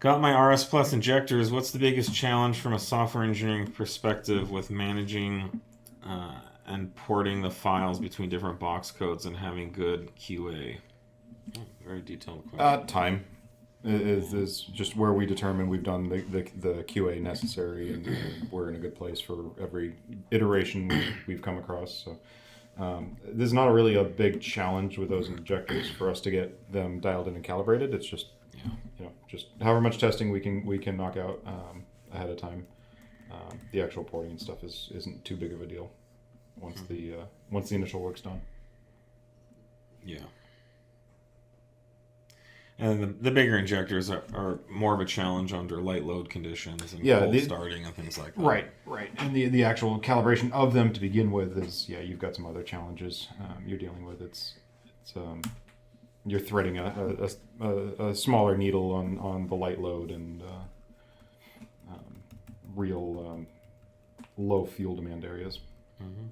Got my RS Plus injectors. What's the biggest challenge from a software engineering perspective with managing and porting the files between different box codes and having good QA? Oh, very detailed question. Time is just where we determine we've done the QA necessary, and we're in a good place for every iteration we've come across. So there's not really a big challenge with those injectors for us to get them dialed in and calibrated. It's just just however much testing we can knock out ahead of time. The actual porting and stuff isn't too big of a deal once the initial work's done. Yeah. And the bigger injectors are more of a challenge under light load conditions and cold starting and things like that. Right. And the actual calibration of them to begin with is, you've got some other challenges you're dealing with. It's you're threading a smaller needle on the light load and real low fuel demand areas. Mm-hmm.